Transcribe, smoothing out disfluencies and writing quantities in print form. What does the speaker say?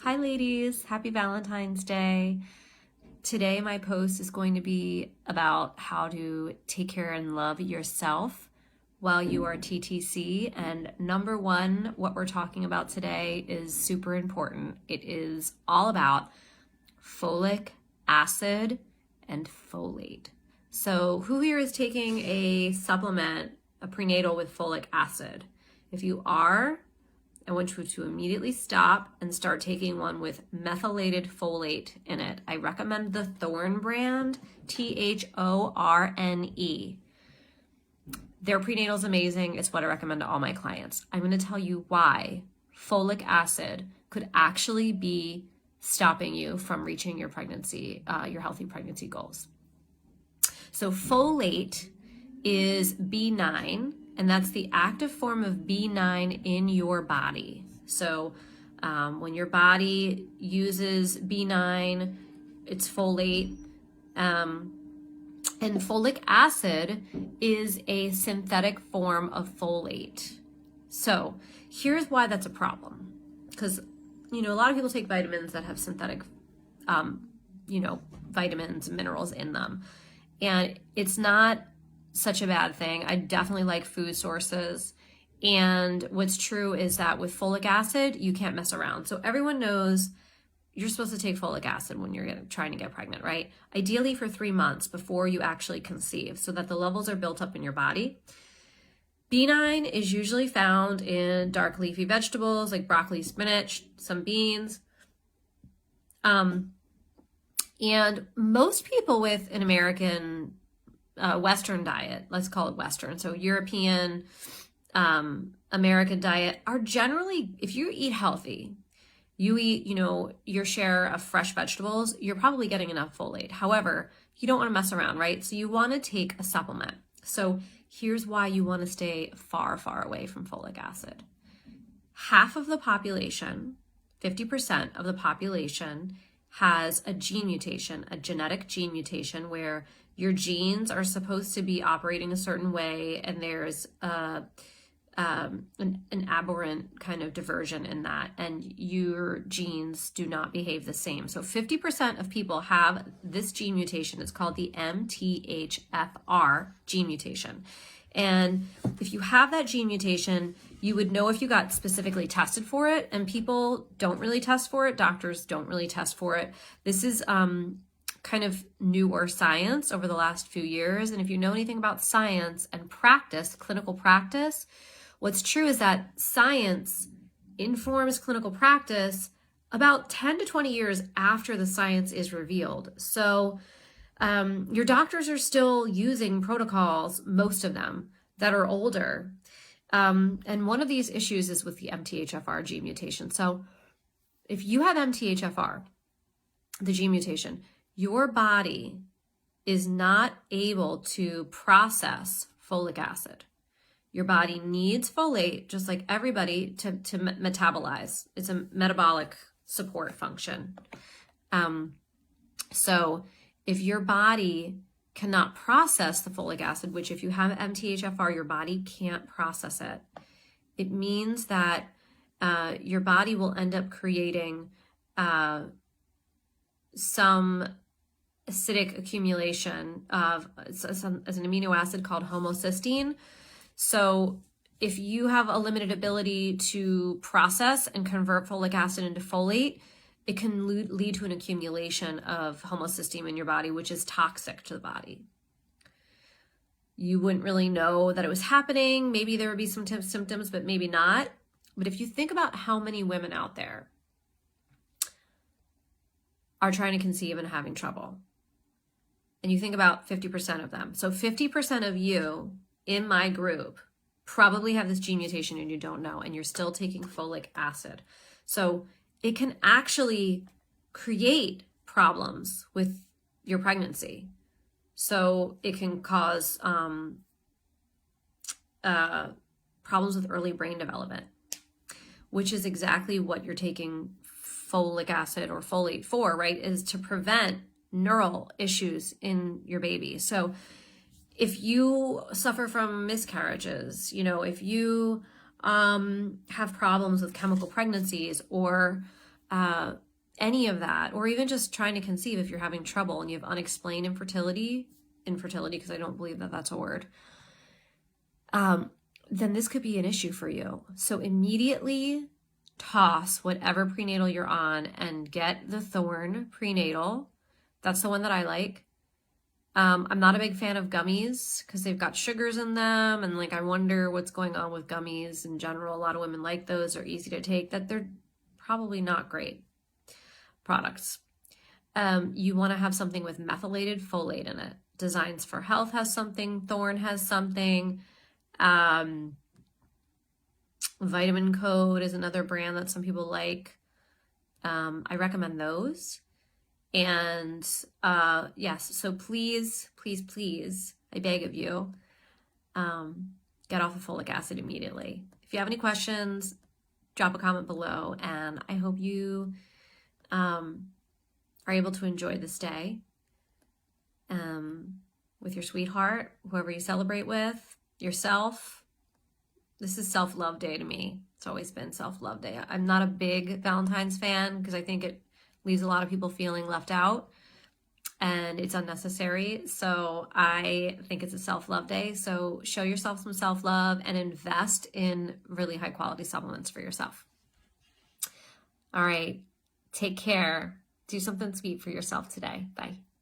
Hi ladies, happy Valentine's Day. Today my post is going to be about how to take care and love yourself while you are TTC. And number one, what we're talking about today is super important. It is all about folic acid and folate. So who here is taking a supplement, a prenatal with folic acid? If you are, I want you to immediately stop and start taking one with methylated folate in it. I recommend the Thorne brand, THORNE. Their prenatal is amazing. It's what I recommend to all my clients. I'm going to tell you why folic acid could actually be stopping you from reaching your pregnancy, your healthy pregnancy goals. So folate is B9, and that's the active form of B9 in your body. So when your body uses B9, it's folate. And folic acid is a synthetic form of folate. So here's why that's a problem. Because, a lot of people take vitamins that have synthetic, vitamins and minerals in them. And it's not such a bad thing. I definitely like food sources. And what's true is that with folic acid, you can't mess around. So everyone knows you're supposed to take folic acid when you're trying to get pregnant, right? Ideally for 3 months before you actually conceive so that the levels are built up in your body. B9 is usually found in dark leafy vegetables like broccoli, spinach, some beans. And most people with an American Western diet, let's call it Western, so European, American diet, are generally, if you eat healthy, you eat, your share of fresh vegetables, you're probably getting enough folate. However, you don't want to mess around, right? So you want to take a supplement. So here's why you want to stay far, far away from folic acid. Half of the population, 50% of the population, has a gene mutation, a genetic gene mutation where your genes are supposed to be operating a certain way, and there's an aberrant kind of diversion in that, and your genes do not behave the same. So 50% of people have this gene mutation. It's called the MTHFR gene mutation. And if you have that gene mutation, you would know if you got specifically tested for it, and people don't really test for it. Doctors don't really test for it. This is kind of newer science over the last few years. And if you know anything about science and practice, clinical practice, what's true is that science informs clinical practice about 10 to 20 years after the science is revealed. So your doctors are still using protocols, most of them, that are older. And one of these issues is with the MTHFR gene mutation. So if you have MTHFR, the gene mutation, your body is not able to process folic acid. Your body needs folate, just like everybody, to metabolize. It's a metabolic support function. So if your body cannot process the folic acid, which if you have MTHFR, your body can't process it, it means that your body will end up creating some acidic accumulation of as an amino acid called homocysteine. So if you have a limited ability to process and convert folic acid into folate, it can lead to an accumulation of homocysteine in your body, which is toxic to the body. You wouldn't really know that it was happening. Maybe there would be some symptoms, but maybe not. But if you think about how many women out there are trying to conceive and having trouble, and you think about 50% of them. So 50% of you in my group probably have this gene mutation and you don't know, and you're still taking folic acid. So it can actually create problems with your pregnancy. So it can cause problems with early brain development, which is exactly what you're taking folic acid or folate for, right? Is to prevent neural issues in your baby. So if you suffer from miscarriages, if you have problems with chemical pregnancies, or any of that, or even just trying to conceive if you're having trouble and you have unexplained infertility, because I don't believe that that's a word, then this could be an issue for you. So immediately toss whatever prenatal you're on and get the Thorne prenatal. That's the one that I like. I'm not a big fan of gummies because they've got sugars in them, and like I wonder what's going on with gummies in general. A lot of women like those, are easy to take, that they're probably not great products. You want to have something with methylated folate in it. Designs for Health has something, Thorne has something. Vitamin Code is another brand that some people like. I recommend those. And yes, so please, please, please, I beg of you, get off of folic acid immediately. If you have any questions, drop a comment below, and I hope you are able to enjoy this day with your sweetheart, whoever you celebrate with, yourself. This is self-love day to me. It's always been self-love day. I'm not a big Valentine's fan because I think it leaves a lot of people feeling left out and it's unnecessary. So I think it's a self-love day. So show yourself some self-love and invest in really high quality supplements for yourself. All right. Take care. Do something sweet for yourself today. Bye.